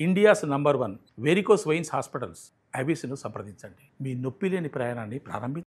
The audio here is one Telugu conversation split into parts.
India's number 1 varicose veins hospitals ఐబీసీను సంప్రదించండి. మీ నొప్పి లేని ప్రయాణాన్ని ప్రారంభించండి.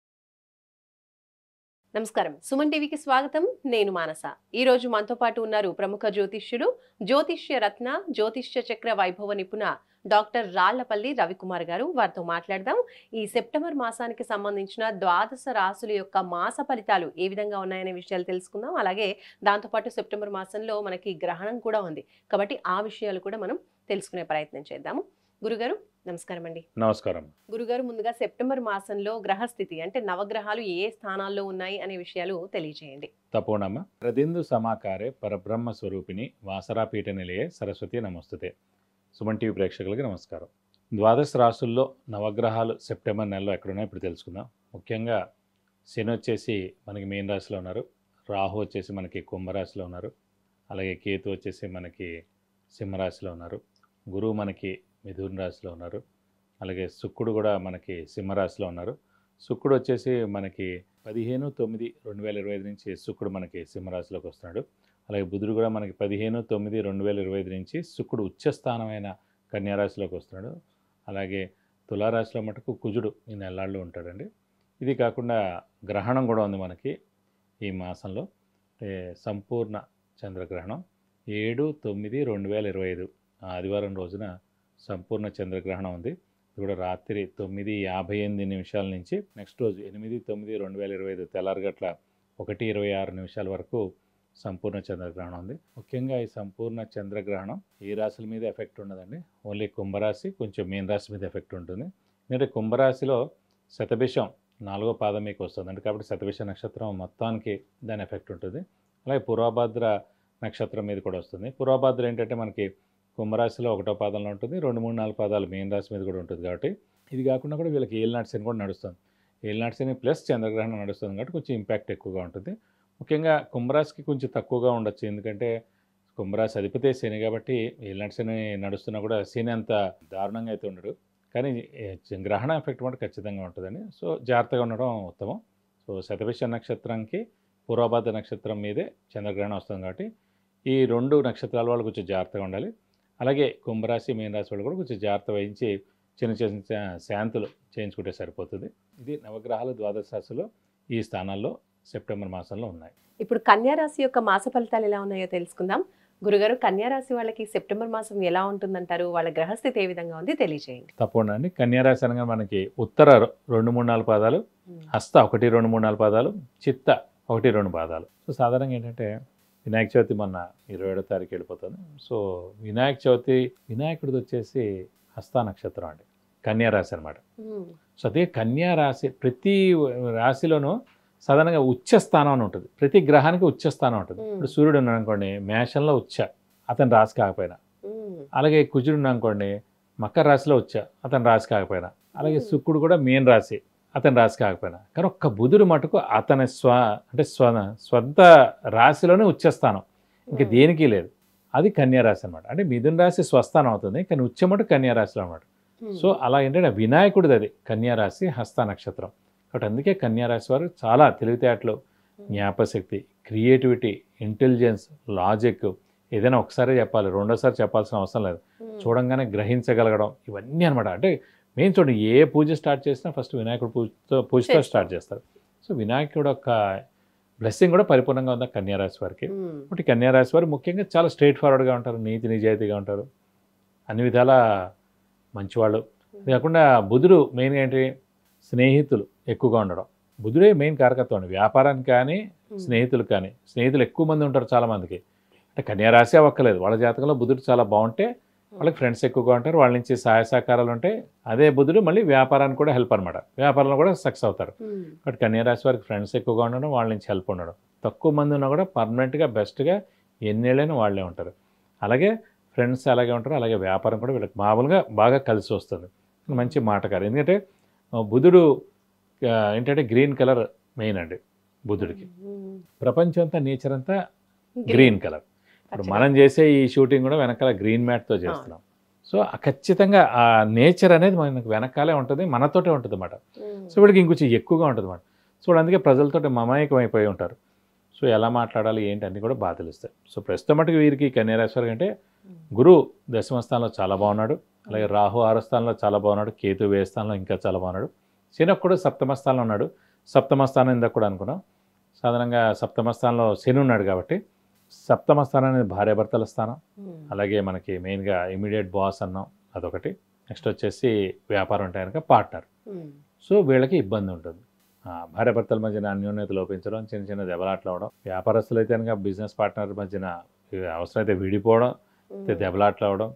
నమస్కారం, సుమన్ టీవీకి స్వాగతం. నేను మానస. ఈ రోజు మనతో పాటు ఉన్నారు ప్రముఖ జ్యోతిష్యుడు, జ్యోతిష్య రత్న, జ్యోతిష్య చక్ర వైభవ నిపుణ డాక్టర్ రాళ్లపల్లి రవికుమార్ గారు. వారితో మాట్లాడదాం. ఈ సెప్టెంబర్ మాసానికి సంబంధించిన ద్వాదశ రాశుల యొక్క మాస ఫలితాలు ఏ విధంగా ఉన్నాయనే విషయాలు తెలుసుకుందాం. అలాగే దాంతోపాటు సెప్టెంబర్ మాసంలో మనకి గ్రహణం కూడా ఉంది కాబట్టి ఆ విషయాలు కూడా మనం తెలుసుకునే ప్రయత్నం చేద్దాము. గురుగారు నమస్కారం అండి. నమస్కారం. గురుగారు, ముందుగా సెప్టెంబర్ మాసంలో గ్రహస్థితి అంటే నవగ్రహాలు ఏ స్థానాల్లో ఉన్నాయి అనే విషయాలు తెలియజేయండి. తపోనమ్మ ప్రదిందు సమాకారే పరబ్రహ్మ స్వరూపిణి వాసరాపీఠ నిలయే సరస్వతి నమస్తుతే. సుమన్ టీవీ ప్రేక్షకులకి నమస్కారం. ద్వాదశ రాశుల్లో నవగ్రహాలు సెప్టెంబర్ నెలలో ఎక్కడున్నాయో ఇప్పుడు తెలుసుకుందాం. ముఖ్యంగా శని వచ్చేసి మనకి మీన రాశిలో ఉన్నారు, రాహు వచ్చేసి మనకి కుంభరాశిలో ఉన్నారు, అలాగే కేతు వచ్చేసి మనకి సింహరాశిలో ఉన్నారు, గురువు మనకి మిథున రాశిలో ఉన్నారు, అలాగే శుక్రుడు కూడా మనకి సింహరాశిలో ఉన్నారు. శుక్రుడు వచ్చేసి మనకి 15/9/2025 నుంచి శుక్రుడు మనకి సింహరాశిలోకి వస్తున్నాడు. అలాగే బుధుడు కూడా మనకి 15/9/2025 నుంచి శుక్రుడు ఉచ్చస్థానమైన కన్యారాశిలోకి వస్తున్నాడు. అలాగే తులారాశిలో మటుకు కుజుడు ఈ నెలల్లో ఉంటాడండి. ఇది కాకుండా గ్రహణం కూడా ఉంది మనకి ఈ మాసంలో. సంపూర్ణ చంద్రగ్రహణం 7/9/2025 ఆదివారం రోజున సంపూర్ణ చంద్రగ్రహణం ఉంది. ఇది కూడా రాత్రి 9:58 నుంచి నెక్స్ట్ రోజు 8/9/2025 తెల్లారగట్ల 1:26 వరకు సంపూర్ణ చంద్రగ్రహణం ఉంది. ముఖ్యంగా ఈ సంపూర్ణ చంద్రగ్రహణం ఏ రాశుల మీద ఎఫెక్ట్ ఉండదండి, ఓన్లీ కుంభరాశి కొంచెం మీన రాశి మీద ఎఫెక్ట్ ఉంటుంది. ఎందుకంటే కుంభరాశిలో శతభిషం 4వ పాదం మీకు వస్తుందండి, కాబట్టి శతభిష నక్షత్రం మొత్తానికి దాని ఎఫెక్ట్ ఉంటుంది. అలాగే పూర్వభద్ర నక్షత్రం మీద కూడా వస్తుంది. పూర్వభద్ర ఏంటంటే మనకి కుంభరాశిలో 1వ పాదంలో ఉంటుంది, 2, 3, 4 పాదాలు మీన రాశి మీద కూడా ఉంటుంది. కాబట్టి ఇది కాకుండా కూడా వీళ్ళకి ఏలినాటి శని కూడా నడుస్తుంది. ఏలినాటి శని ప్లస్ చంద్రగ్రహణం నడుస్తుంది కాబట్టి కొంచెం ఇంపాక్ట్ ఎక్కువగా ఉంటుంది. ముఖ్యంగా కుంభరాశికి కొంచెం తక్కువగా ఉండొచ్చు, ఎందుకంటే కుంభరాశి అధిపతే శని కాబట్టి ఏలినాటి శని నడుస్తున్నా కూడా శని అంత దారుణంగా అయితే ఉండడు, కానీ గ్రహణ ఎఫెక్ట్ మటు ఖచ్చితంగా ఉంటుందండి. సో జాగ్రత్తగా ఉండడం ఉత్తమం. సో శతభిష నక్షత్రంకి పూర్వభద్ర నక్షత్రం మీదే చంద్రగ్రహణం వస్తుంది కాబట్టి ఈ 2 నక్షత్రాల వాళ్ళు కొంచెం జాగ్రత్తగా ఉండాలి. అలాగే కుంభరాశి మీన రాశి వాళ్ళు కూడా కొంచెం జాగ్రత్త వహించి చిన్న చిన్న శాంతులు చేయించుకుంటే సరిపోతుంది. ఇది నవగ్రహాలు ద్వాదశ రాశిలో ఈ స్థానాల్లో సెప్టెంబర్ మాసంలో ఉన్నాయి. ఇప్పుడు కన్యారాశి యొక్క మాస ఫలితాలు ఎలా ఉన్నాయో తెలుసుకుందాం. గురుగారు, కన్యారాశి వాళ్ళకి సెప్టెంబర్ మాసం ఎలా ఉంటుందంటారు? వాళ్ళ గ్రహస్థితి ఏ విధంగా ఉంది తెలియజేయండి. తప్పకుండా అండి. కన్యారాశి అనగా మనకి ఉత్తర 2, 3, 4 పాదాలు, హస్త 1, 2, 3, 4 పాదాలు, చిత్త 1, 2 పాదాలు. సో సాధారణంగా ఏంటంటే వినాయక చవితి మొన్న 27వ తారీఖు వెళ్ళిపోతుంది. సో వినాయక చవితి వినాయకుడిది వచ్చేసి హస్త నక్షత్రం అండి, కన్యారాశి అనమాట. సో అదే కన్యారాశి ప్రతి రాశిలోనూ సాధారణంగా ఉచ్చ స్థానం అని ఉంటుంది, ప్రతి గ్రహానికి ఉచ్చ స్థానం ఉంటుంది. ఇప్పుడు సూర్యుడు ఉన్నాడు అనుకోండి మేషంలో ఉచ్చ, అతను రాశి కాకపోయినా. అలాగే కుజుడు ఉన్నాడు అనుకోండి మకర రాశిలో ఉచ్చ, అతను రాశి కాకపోయినా. అలాగే శుక్రుడు కూడా మీన రాశి, అతని రాశి కాకపోయినా. కానీ ఒక్క బుధుడు మటుకు అతని స్వంత రాశిలోనే ఉచ్చస్థానం, ఇంకా దేనికి లేదు. అది కన్యారాశి అనమాట. అంటే మిథున రాశి స్వస్థానం అవుతుంది, కానీ ఉచ్చ మటు కన్యారాశిలో అనమాట. సో అలా ఏంటంటే వినాయకుడిది అది కన్యారాశి హస్త నక్షత్రం. కాబట్టి అందుకే కన్యారాశి వారు చాలా తెలివితేటలు, జ్ఞాపశక్తి, క్రియేటివిటీ, ఇంటెలిజెన్స్, లాజిక్, ఏదైనా ఒకసారి చెప్పాలి రెండోసారి చెప్పాల్సిన అవసరం లేదు, చూడంగానే గ్రహించగలగడం, ఇవన్నీ అనమాట. అంటే మెయిన్ చూడండి, ఏ పూజ స్టార్ట్ చేసినా ఫస్ట్ వినాయకుడు పూజతో స్టార్ట్ చేస్తారు. సో వినాయకుడు యొక్క బ్లెస్సింగ్ కూడా పరిపూర్ణంగా ఉంది కన్యారాశి వారికి. కాబట్టి కన్యారాశి వారు ముఖ్యంగా చాలా స్ట్రైట్ ఫార్వర్డ్గా ఉంటారు, నీతి నిజాయితీగా ఉంటారు, అన్ని విధాల మంచివాళ్ళు. అది కాకుండా బుధుడు మెయిన్గా ఏంటి, స్నేహితులు ఎక్కువగా ఉండడం. బుధుడే మెయిన్ కారకత్వం అండి, వ్యాపారానికి కానీ స్నేహితులు కానీ. స్నేహితులు ఎక్కువ మంది ఉంటారు చాలామందికి. అంటే కన్యారాశి అవ్వక్కలేదు, వాళ్ళ జాతకంలో బుధుడు చాలా బాగుంటే వాళ్ళకి ఫ్రెండ్స్ ఎక్కువగా ఉంటారు, వాళ్ళ నుంచి సహాయ సహకారాలు ఉంటాయి. అదే బుధుడు మళ్ళీ వ్యాపారానికి కూడా హెల్ప్ అనమాట, వ్యాపారంలో కూడా సక్సెస్ అవుతారు. బట్ కన్యారాశి వారికి ఫ్రెండ్స్ ఎక్కువగా ఉండడం, వాళ్ళ నుంచి హెల్ప్ ఉండడం. తక్కువ మంది ఉన్నా కూడా పర్మనెంట్గా బెస్ట్గా ఎన్నేళ్ళైనా వాళ్ళే ఉంటారు. అలాగే ఫ్రెండ్స్ అలాగే ఉంటారు, అలాగే వ్యాపారం కూడా వీళ్ళకి మామూలుగా బాగా కలిసి వస్తుంది. మంచి మాటకారు, ఎందుకంటే బుధుడు ఏంటంటే గ్రీన్ కలర్ మెయిన్ అండి బుధుడికి. ప్రపంచం అంతా నేచర్ అంతా గ్రీన్ కలర్. ఇప్పుడు మనం చేసే ఈ షూటింగ్ కూడా వెనకాల గ్రీన్ మ్యాట్తో చేస్తున్నాం. సో ఖచ్చితంగా ఆ నేచర్ అనేది మనకు వెనకాలే ఉంటుంది, మనతోటే ఉంటుంది అన్నమాట. సో వీడికి ఇంకొంచెం ఎక్కువగా ఉంటుంది అన్నమాట. సో అందుకే ప్రజలతో మమేకం అయిపోయి ఉంటారు. సో ఎలా మాట్లాడాలి ఏంటి అన్నీ కూడా బాగా తెలుస్తాయి. సో ప్రస్తుతం మటుకు వీరికి కన్యారాశి వారికి అంటే గురు దశమ స్థానంలో చాలా బాగున్నాడు, అలాగే రాహు 6వ స్థానంలో చాలా బాగున్నాడు, కేతు 10వ స్థానంలో ఇంకా చాలా బాగున్నాడు. శని ఒక్కడు సప్తమ స్థానంలో ఉన్నాడు. సప్తమ స్థానం ఇందాక కూడా అనుకున్నాం. సాధారణంగా సప్తమ స్థానంలో శని ఉన్నాడు కాబట్టి సప్తమ స్థానం అనేది భార్యాభర్తల స్థానం. అలాగే మనకి మెయిన్గా ఇమీడియట్ బాస్ అన్నాం, అదొకటి. నెక్స్ట్ వచ్చేసి వ్యాపారం అంటే కనుక పార్ట్నర్. సో వీళ్ళకి ఇబ్బంది ఉంటుంది. భార్యాభర్తల మధ్యన అన్యోన్యత లోపించడం, చిన్న చిన్న దెబ్బలాట్లు అవడం, వ్యాపారస్తులు అయితే కనుక బిజినెస్ పార్ట్నర్ మధ్యన అవసరమైతే విడిపోవడం, దెబ్బలాట్లు అవడం,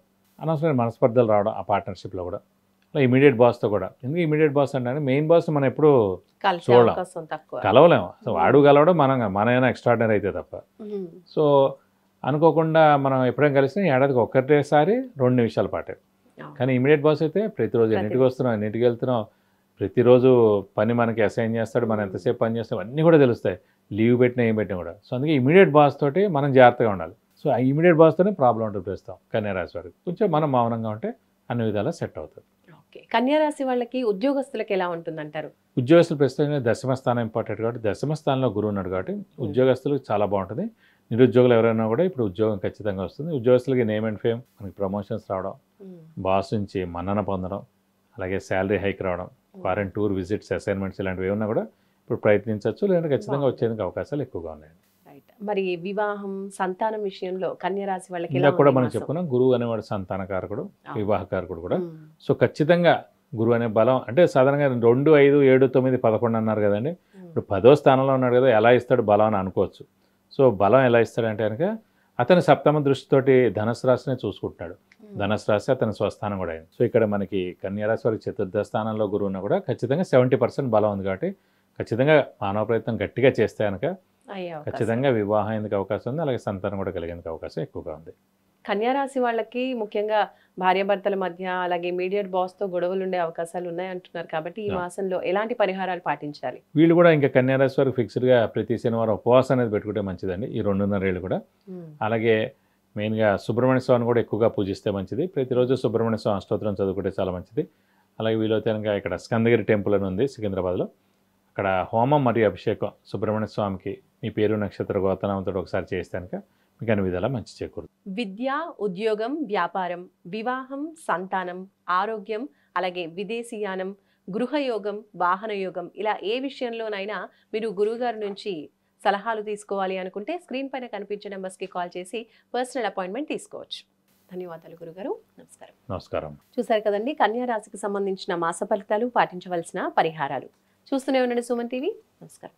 అనవసరమైన మనస్పర్ధలు రావడం ఆ పార్ట్నర్షిప్లో కూడా. అలా ఇమీడియట్ బాస్తో కూడా. ఎందుకు ఇమీడియట్ బాస్ అంటే మెయిన్ బాస్ మనం ఎప్పుడు చూడలేం, కలవలేము. సో వాడు కలవడం మనమైనా ఎక్స్ట్రాడినరీ అయితే తప్ప. సో అనుకోకుండా మనం ఎప్పుడైనా కలిసినా ఏడాదికి ఒక్కటేసారి 2 నిమిషాల పాటే. కానీ ఇమీడియట్ బాస్ అయితే ప్రతిరోజు ఎన్నింటికి వస్తున్నాం, ఎన్నింటికి వెళ్తున్నాం, ప్రతిరోజు పని మనకి అసైన్ చేస్తాడు, మనం ఎంతసేపు పని చేస్తాం అన్నీ కూడా తెలుస్తాయి, లీవ్ పెట్టినా ఏం పెట్టినా కూడా. సో అందుకే ఇమీడియట్ బాస్ తోటి మనం జాగ్రత్తగా ఉండాలి. సో ఆ ఇమీడియట్ బాస్తోనే ప్రాబ్లం ఉంటుంది ప్రస్తుతం కన్యారాశి వారికి. కొంచెం మనం మౌనంగా ఉంటే అన్ని విధాలా సెట్ అవుతుంది. ఓకే, కన్యారాశి వాళ్ళకి ఉద్యోగస్తులకు ఎలా ఉంటుందంటారు? ఉద్యోగస్తులు ప్రస్తుతం దశమ స్థానం ఇంపార్టెంట్ కాబట్టి దశమ స్థానంలో గురువు ఉన్నాడు కాబట్టి ఉద్యోగస్తులకు చాలా బాగుంటుంది. నిరుద్యోగులు ఎవరైనా కూడా ఇప్పుడు ఉద్యోగం ఖచ్చితంగా వస్తుంది. ఉద్యోగస్తులకి నేమ్ అండ్ ఫేమ్, మనకి ప్రమోషన్స్ రావడం, బాస్ నుంచి మన్నన పొందడం, అలాగే శాలరీ హైక్ రావడం, ఫారెన్ టూర్ విజిట్స్, అసైన్మెంట్స్ ఇలాంటివి ఏమన్నా కూడా ఇప్పుడు ప్రయత్నించవచ్చు, లేదంటే ఖచ్చితంగా వచ్చేందుకు అవకాశాలు ఎక్కువగా ఉన్నాయి. మరి వివాహం, సంతానం విషయంలో కన్యారాశి వాళ్ళకి ఇలా కూడా మనం చెప్పుకున్నాం, గురువు అనేవాడు సంతానకారకుడు, వివాహకారకుడు కూడా. సో ఖచ్చితంగా గురువు అనే బలం అంటే సాధారణంగా 2, 5, 7, 9, 11 అన్నారు కదండి. ఇప్పుడు 10వ స్థానంలో ఉన్నాడు కదా, ఎలా ఇస్తాడు బలం అని అనుకోవచ్చు. సో బలం ఎలా ఇస్తాడంటే కనుక అతని సప్తమ దృష్టితోటి ధనుసు రాశినే చూసుకుంటున్నాడు. ధనుసు రాశి అతని స్వస్థానం కూడా అయింది. సో ఇక్కడ మనకి కన్యారాశి వారికి 4వ స్థానంలో గురువు ఉన్నా కూడా ఖచ్చితంగా 70% బలం ఉంది కాబట్టి ఖచ్చితంగా మానవ ప్రయత్నం గట్టిగా చేస్తే కనుక ఖచ్చితంగా వివాహం ఎందుకు అవకాశం ఉంది, అలాగే సంతానం కూడా కలిగేందుకు అవకాశం ఎక్కువగా ఉంది. కన్యారాశి వాళ్ళకి ముఖ్యంగా భార్యాభర్తల మధ్య అలాగే ఇమీడియట్ బాస్ తో గొడవలు ఉండే అవకాశాలు ఉన్నాయంటున్నారు కాబట్టి ఈ మాసంలో ఎలాంటి పరిహారాలు పాటించాలి? వీళ్ళు కూడా ఇంకా కన్యారాశి వారికి ఫిక్స్డ్గా ప్రతి శనివారం ఉపవాసం అనేది పెట్టుకుంటే మంచిదండి, ఈ 2.5 ఏళ్ళు కూడా. అలాగే మెయిన్గా సుబ్రహ్మణ్య స్వామిని కూడా ఎక్కువగా పూజిస్తే మంచిది. ప్రతిరోజు సుబ్రహ్మణ్య స్వామి అష్టోత్తరం చదువుకుంటే చాలా మంచిది. అలాగే వీలైతే కనుక ఇక్కడ స్కందగిరి టెంపుల్ అని ఉంది సికింద్రాబాద్లో, అక్కడ హోమం మరియు అభిషేకం సుబ్రహ్మణ్య స్వామికి మీ పేరు నక్షత్ర గోతనామంతో ఒకసారి చేస్తే కనుక మీకు అన్ని విధాలా మంచి చేకూరుతుంది. విద్య, ఉద్యోగం, వ్యాపారం, వివాహం, సంతానం, ఆరోగ్యం, అలాగే విదేశీయానం, గృహయోగం, వాహన యోగం, ఇలా ఏ విషయంలోనైనా మీరు గురువుగారి నుంచి సలహాలు తీసుకోవాలి అనుకుంటే స్క్రీన్ పైన కనిపించే నెంబర్స్కి కాల్ చేసి పర్సనల్ అపాయింట్మెంట్ తీసుకోవచ్చు. ధన్యవాదాలు గురుగారు. నమస్కారం. నమస్కారం. చూసారు కదండి, కన్యా రాశికి సంబంధించిన మాస ఫలితాలు, పాటించవలసిన పరిహారాలు. చూస్తూనే ఉండండి సుమన్ టీవీ. నమస్కారం.